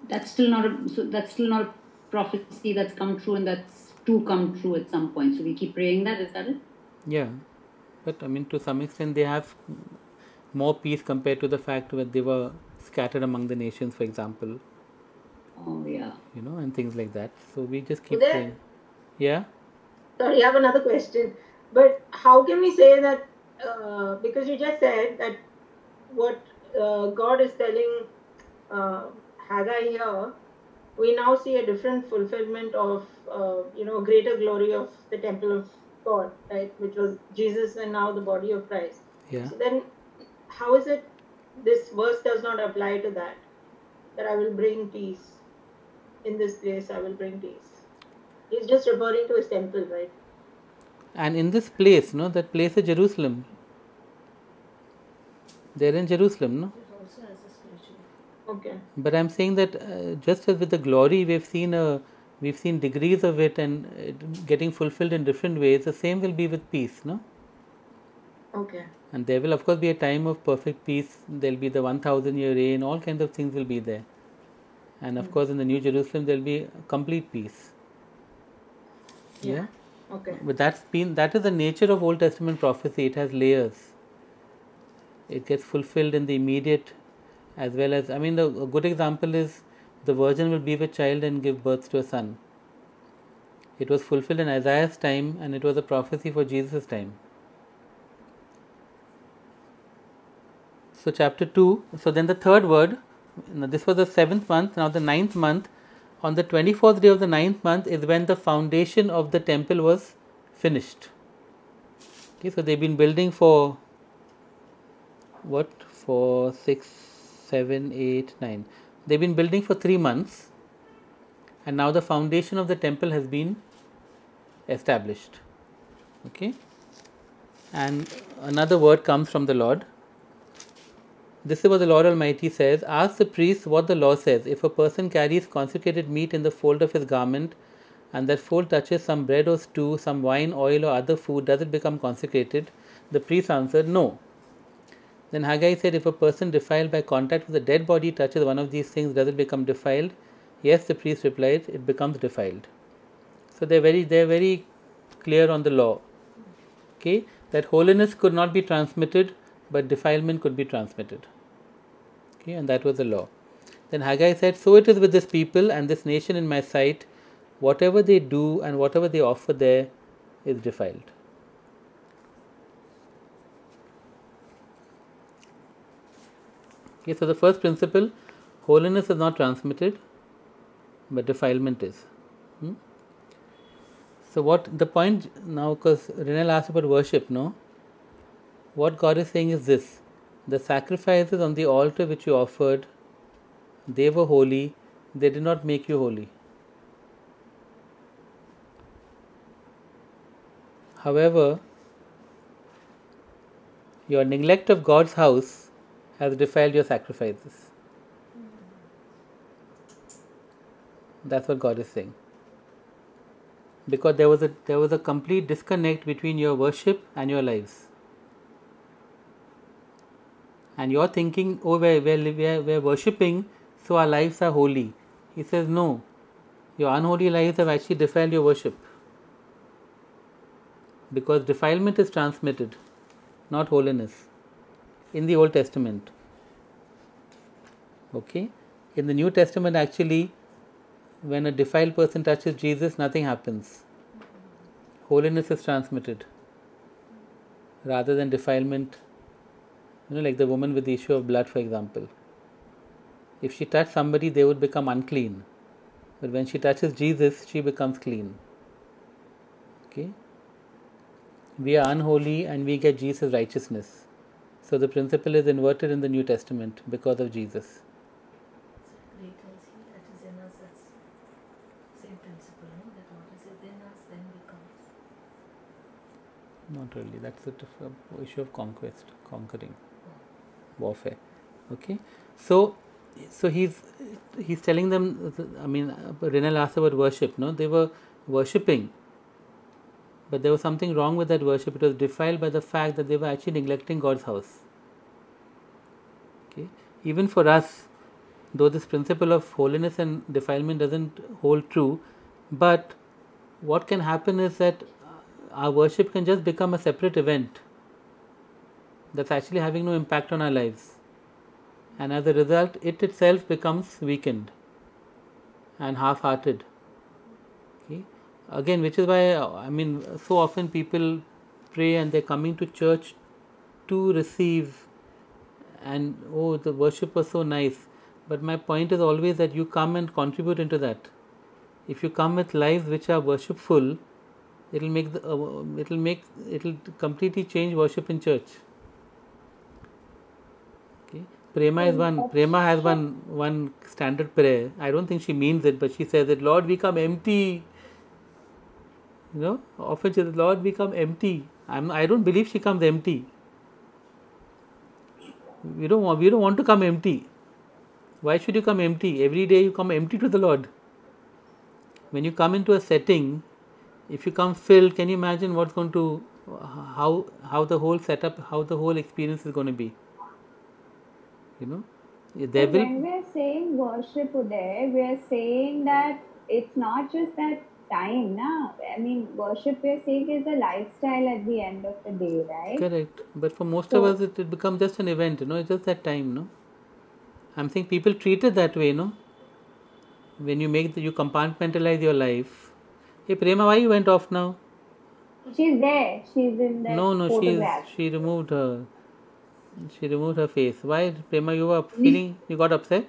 that's still not a prophecy that's come true, and that's to come true at some point. So we keep praying that. Is that it? Yeah, but to some extent they have more peace compared to the fact that they were scattered among the nations, for example. Oh yeah. And things like that. So we just keep praying. Yeah. Sorry, I have another question. But how can we say that, because you just said that what God is telling Haggai here, we now see a different fulfillment of, greater glory of the temple of God, right? Which was Jesus and now the body of Christ. Yeah. So then how is it this verse does not apply to that I will bring peace? In this place I will bring peace. He's just referring to his temple, right? And in this place, that place is Jerusalem. They're in Jerusalem, no? Okay. But I'm saying that just as with the glory, we've seen degrees of it and it getting fulfilled in different ways. The same will be with peace, no? Okay. And there will of course be a time of perfect peace. There'll be the 1,000-year reign. All kinds of things will be there. And of course, in the New Jerusalem, there'll be complete peace. Yeah. Okay. But that is the nature of Old Testament prophecy. It has layers. It gets fulfilled in the immediate, as well as a good example is the virgin will be with child and give birth to a son. It was fulfilled in Isaiah's time, and it was a prophecy for Jesus' time. So chapter 2. So then the third word. This was the 7th month. Now the 9th month. On the 24th day of the 9th month is when the foundation of the temple was finished. Okay, so they've been building for what? For 6, 7, 8, 9. They've been building for 3 months, and now the foundation of the temple has been established. Okay, and another word comes from the Lord. This is what the Lord Almighty says: ask the priest what the law says. If a person carries consecrated meat in the fold of his garment, and that fold touches some bread or stew, some wine, oil, or other food, does it become consecrated? The priest answered, no. Then Haggai said, if a person defiled by contact with a dead body touches one of these things, does it become defiled? Yes, the priest replied, it becomes defiled. So they're very clear on the law. Okay, that holiness could not be transmitted, but defilement could be transmitted. Okay, and that was the law. Then Haggai said, so it is with this people and this nation in my sight. Whatever they do and whatever they offer there is defiled. Okay, so the first principle, holiness is not transmitted, but defilement is. So what the point now, because Renal asked about worship, no? What God is saying is this: the sacrifices on the altar which you offered, they were holy, they did not make you holy. However, your neglect of God's house has defiled your sacrifices. That's what God is saying. Because there was a complete disconnect between your worship and your lives. And you're thinking, oh, we're worshipping, so our lives are holy. He says, no, your unholy lives have actually defiled your worship. Because defilement is transmitted, not holiness, in the Old Testament. Okay? In the New Testament, actually, when a defiled person touches Jesus, nothing happens. Holiness is transmitted rather than defilement. Like the woman with the issue of blood, for example. If she touched somebody, they would become unclean. But when she touches Jesus, she becomes clean. Okay? We are unholy and we get Jesus' righteousness. So the principle is inverted in the New Testament because of Jesus. Greater is He that is in us, that's same principle, no? That what is within us then becomes. Not really. That's the issue of conquest, conquering, warfare. Okay, so he's telling them. I mean, Renal asked about worship. No, they were worshipping, but there was something wrong with that worship. It was defiled by the fact that they were actually neglecting God's house. Okay, even for us, though this principle of holiness and defilement doesn't hold true, but what can happen is that our worship can just become a separate event that's actually having no impact on our lives, and as a result it itself becomes weakened and half-hearted. Okay, again, which is why so often people pray and they're coming to church to receive, and oh, the worship was so nice, but my point is always that you come and contribute into that. If you come with lives which are worshipful, it'll completely change worship in church. Okay, Prema has one standard prayer. I don't think she means it, but she says that, Lord, we come empty. Often she says, Lord, we come empty. I don't believe she comes empty. We don't want to come empty. Why should you come empty? Every day you come empty to the Lord. When you come into a setting, if you come filled, can you imagine what's going to, how the whole setup, how the whole experience is going to be? When we are saying worship, Uday, we are saying that it's not just that time, na? I mean, worship we are saying is a lifestyle at the end of the day, right? Correct. But for most of us, it becomes just an event, it's just that time, no? I'm saying people treat it that way, no? When you you compartmentalize your life. Hey, Prema, why you went off now? She's there. She's in the photograph. She removed her face. Why, Prema, you were feeling, you got upset?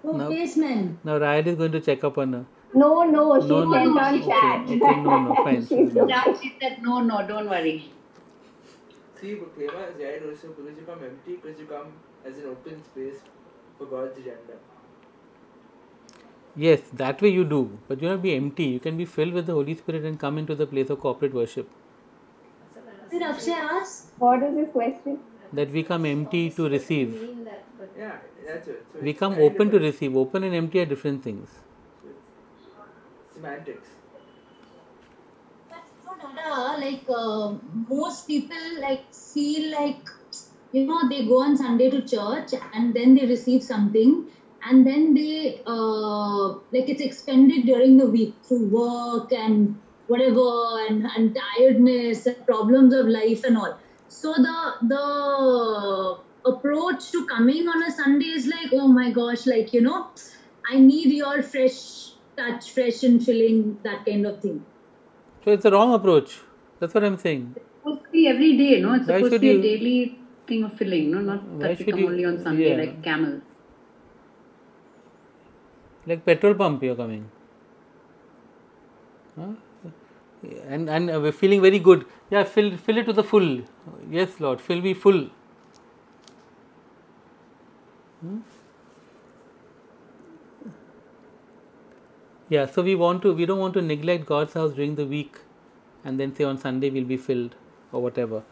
Oh, spaceman. Now Ryan is going to check up on her. No, she No, sent no. on Okay, chat. okay, no, fine. She's No. Chat, she said, no, don't worry. See, but Prema is right also because you come empty, because you come as an open space for God's agenda. Yes, that way you do, but you not be empty. You can be filled with the Holy Spirit and come into the place of corporate worship. Did Akshay ask? What is his question? That we come empty to receive. Mean that, but Yeah, that's it. So We it's come kind open of to a- receive. Open and empty are different things. so it's semantics. That's so Dada, like most people like feel like they go on Sunday to church and then they receive something and then they like it's expended during the week through work and whatever and tiredness and problems of life and all. So the approach to coming on a Sunday is like, oh my gosh, like I need your fresh touch, fresh and filling, that kind of thing. So it's a wrong approach. That's what I'm saying. It's supposed to be every day, no? It's Why supposed to should be you- a daily thing of filling, no? Not Why that we should come you- only on Sunday yeah. like camels. Like petrol pump, you're coming. Huh? And we're feeling very good. Yeah, fill it to the full. Yes, Lord, fill me full. Yeah, so we don't want to neglect God's house during the week and then say on Sunday we'll be filled or whatever.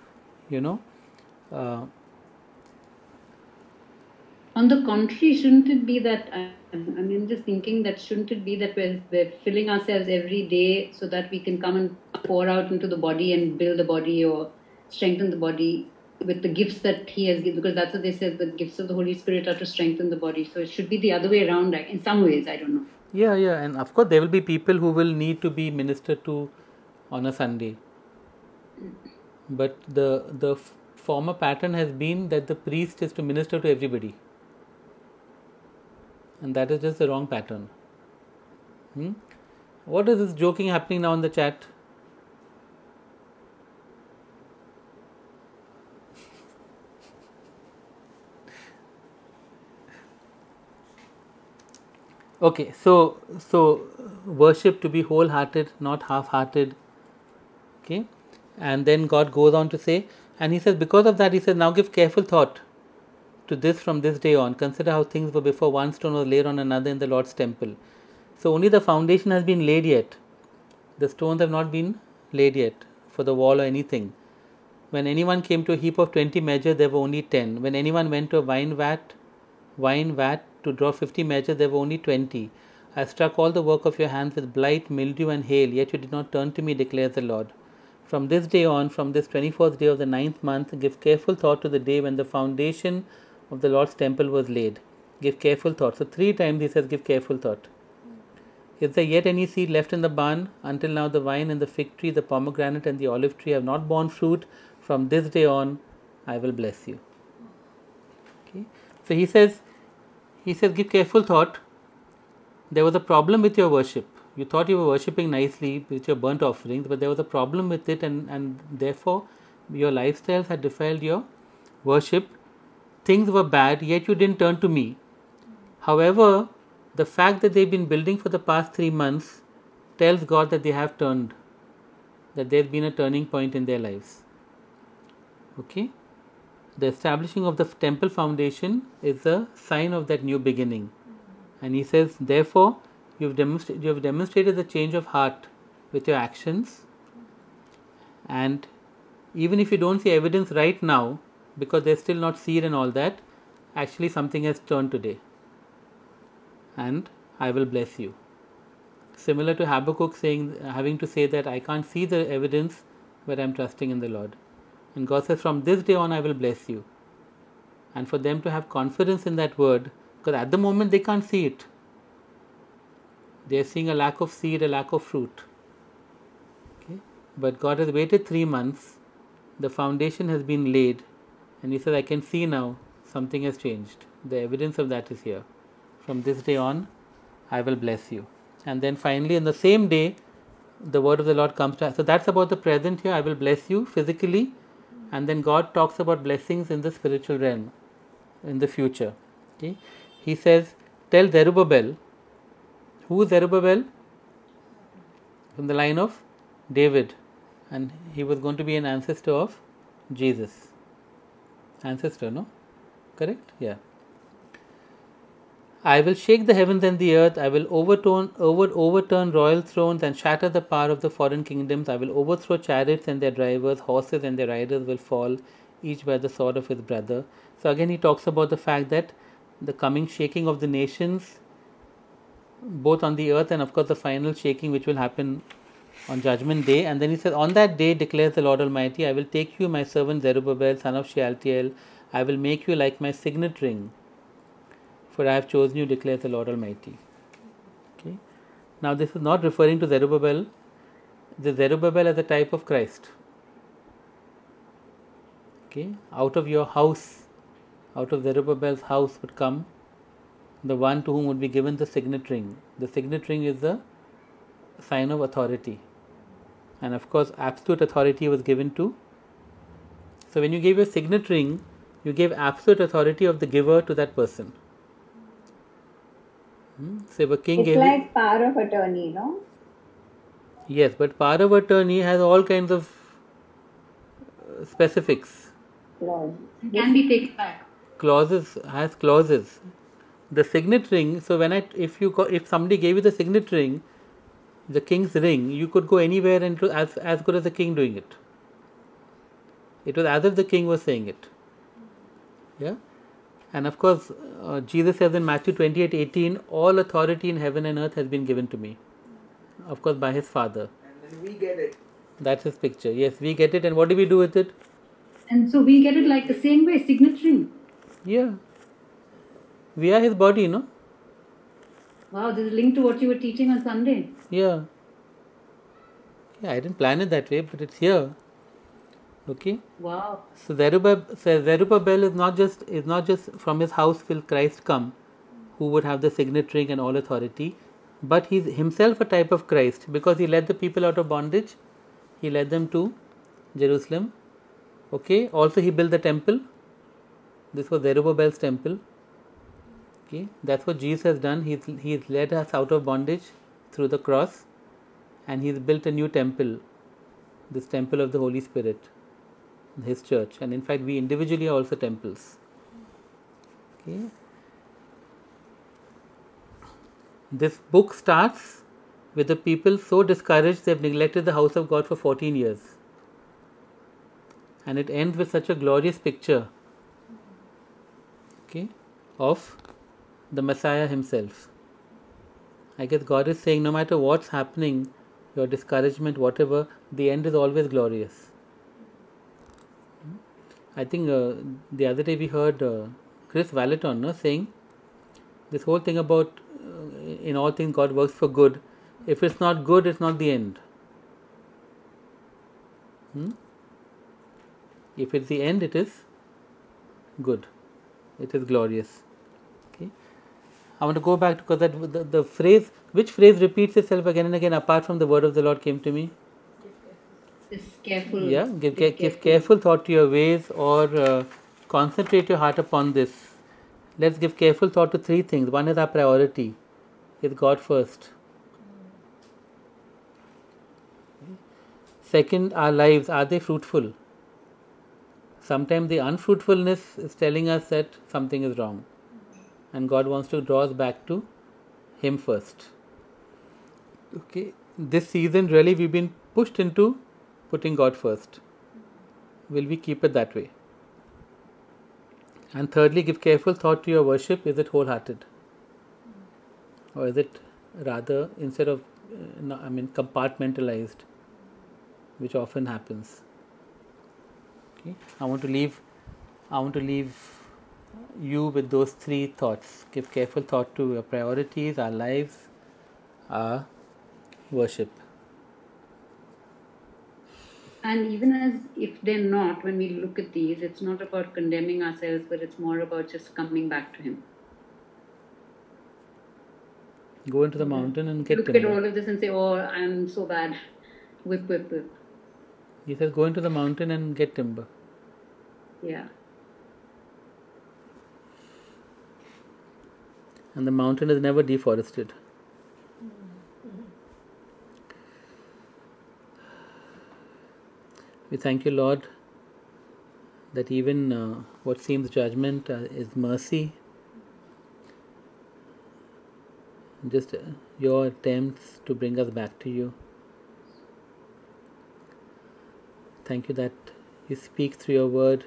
On the contrary, shouldn't it be that, I'm just thinking that shouldn't it be that we're filling ourselves every day so that we can come and pour out into the body and build the body or strengthen the body with the gifts that He has given, because that's what they said, the gifts of the Holy Spirit are to strengthen the body. So it should be the other way around, like, in some ways, I don't know. Yeah, and of course there will be people who will need to be ministered to on a Sunday. But the former pattern has been that the priest is to minister to everybody. And that is just the wrong pattern. What is this joking happening now in the chat? Okay, so worship to be wholehearted, not half-hearted. Okay, and then God goes on to say, and He says, because of that, He says, now give careful thought to this from this day on. Consider how things were before one stone was laid on another in the Lord's temple. So only the foundation has been laid yet. The stones have not been laid yet for the wall or anything. When anyone came to a heap of 20 measures, there were only 10. When anyone went to a wine vat to draw 50 measures, there were only 20. I struck all the work of your hands with blight, mildew, and hail, yet you did not turn to me, declares the Lord. From this day on, from this 24th day of the 9th month, give careful thought to the day when the foundation of the Lord's temple was laid. Give careful thought. So 3 times He says, give careful thought. Is there yet any seed left in the barn? Until now the vine and the fig tree, the pomegranate and the olive tree have not borne fruit. From this day on, I will bless you. Okay. So He says, give careful thought. There was a problem with your worship. You thought you were worshipping nicely with your burnt offerings, but there was a problem with it, and therefore your lifestyles had defiled your worship. Things were bad, yet you didn't turn to me. However, the fact that they've been building for the past 3 months tells God that they have turned, that there's been a turning point in their lives. Okay? The establishing of the temple foundation is a sign of that new beginning. And He says, therefore, you have demonstrated the change of heart with your actions. And even if you don't see evidence right now, because there's still not seed and all that, actually something has turned today. And I will bless you. Similar to Habakkuk having to say that I can't see the evidence, but I'm trusting in the Lord. And God says, from this day on I will bless you. And for them to have confidence in that word, because at the moment they can't see it. They are seeing a lack of seed, a lack of fruit. Okay? But God has waited 3 months. The foundation has been laid. And He says, I can see now something has changed. The evidence of that is here. From this day on, I will bless you. And then finally, in the same day, the word of the Lord comes to us. So that's about the present here. I will bless you physically. And then God talks about blessings in the spiritual realm in the future. Okay? He says, tell Zerubbabel. Who is Zerubbabel? From the line of David, and he was going to be an ancestor of Jesus. Ancestor, no? Correct? Yeah. I will shake the heavens and the earth. I will overturn royal thrones and shatter the power of the foreign kingdoms. I will overthrow chariots and their drivers. Horses and their riders will fall, each by the sword of his brother. So again he talks about the fact that the coming shaking of the nations, both on the earth and of course the final shaking which will happen on Judgment Day. And then he says, on that day declares the Lord Almighty, I will take you, my servant Zerubbabel, son of Shealtiel. I will make you like my signet ring. For I have chosen you, declares the Lord Almighty. Okay. Now this is not referring to Zerubbabel. The Zerubbabel as a type of Christ. Okay. Out of your house, out of Zerubbabel's house would come the one to whom would be given the signet ring. The signet ring is the sign of authority. And of course absolute authority was given to. So when you gave a signet ring, you gave absolute authority of the giver to that person. So if a king It's like power of attorney, no? Yes, but power of attorney has all kinds of specifics. Clause. It can be taken back. Has clauses. The signet ring. So when if somebody gave you the signet ring, the king's ring, you could go anywhere and it was as good as the king doing it. It was as if the king was saying it. Yeah. And of course, Jesus says in Matthew 28:18, all authority in heaven and earth has been given to me. Of course, by his Father. And then we get it. That's his picture. Yes, we get it. And what do we do with it? And so we get it like the same way, signet ring. Yeah. We are his body, no? Wow, this is linked to what you were teaching on Sunday. Yeah. Yeah, I didn't plan it that way, but it's here. Okay. Wow. So Zerubbabel is not just from his house will Christ come, who would have the signet ring and all authority, but he's himself a type of Christ because he led the people out of bondage. He led them to Jerusalem. Okay. Also, he built the temple. This was Zerubbabel's temple. Okay. That's what Jesus has done. He's led us out of bondage through the cross, and he's built a new temple. This temple of the Holy Spirit. His church, and in fact we individually are also temples. Okay. This book starts with the people so discouraged they have neglected the house of God for 14 years, and it ends with such a glorious picture, okay, of the Messiah himself. I guess God is saying no matter what's happening, your discouragement, whatever, the end is always glorious. I think the other day we heard Chris Vallotton saying this whole thing about in all things God works for good. If it's not good, it's not the end. If it's the end, it is good. It is glorious. Okay. I want to go back to because that the phrase, which phrase repeats itself again and again apart from the word of the Lord came to me? Careful. Yeah, give careful thought to your ways, or concentrate your heart upon this. Let's give careful thought to three things. One is our priority, is God first. Second, our lives, are they fruitful? Sometimes the unfruitfulness is telling us that something is wrong, and God wants to draw us back to Him first. Okay, this season really we've been pushed into putting God first. Will we keep it that way? And thirdly, give careful thought to your worship. Is it wholehearted? Or is it rather, instead of, compartmentalized, which often happens? Okay. I want to leave you with those three thoughts. Give careful thought to your priorities, our lives, our worship. And even as if they're not, when we look at these, it's not about condemning ourselves, but it's more about just coming back to Him. Go into the mountain and get Look timber. at all of this and say, oh, I'm so bad. Whip. He says, go into the mountain and get timber. Yeah. And the mountain is never deforested. We thank you, Lord, that even what seems judgment is mercy. Just your attempts to bring us back to you. Thank you that you speak through your word,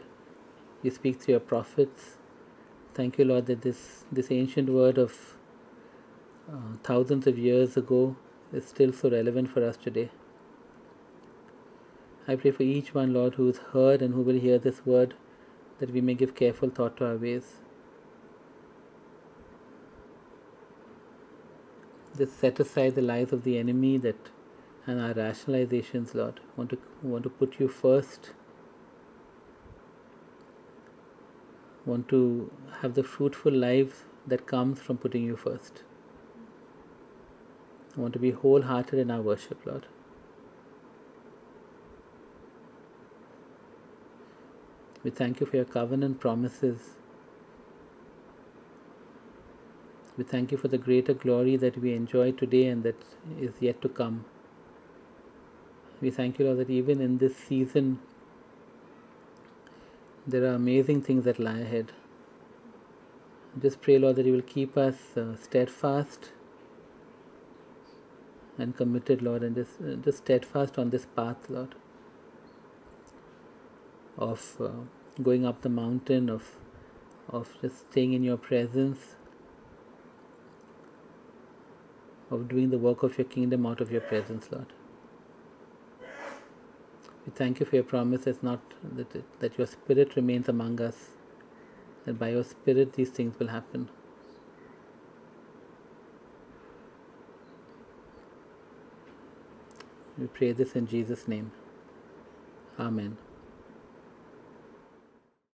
you speak through your prophets. Thank you, Lord, that this ancient word of thousands of years ago is still so relevant for us today. I pray for each one, Lord, who has heard and who will hear this word, that we may give careful thought to our ways. Just set aside the lies of the enemy and our rationalizations, Lord. Want to put you first. Want to have the fruitful lives that comes from putting you first. I want to be wholehearted in our worship, Lord. We thank you for your covenant promises. We thank you for the greater glory that we enjoy today and that is yet to come. We thank you, Lord, that even in this season, there are amazing things that lie ahead. Just pray, Lord, that you will keep us steadfast and committed, Lord, and just steadfast on this path, Lord, of going up the mountain, of just staying in your presence, of doing the work of your kingdom out of your presence, Lord. We thank you for your promise that your Spirit remains among us, that by your Spirit these things will happen. We pray this in Jesus' name. Amen.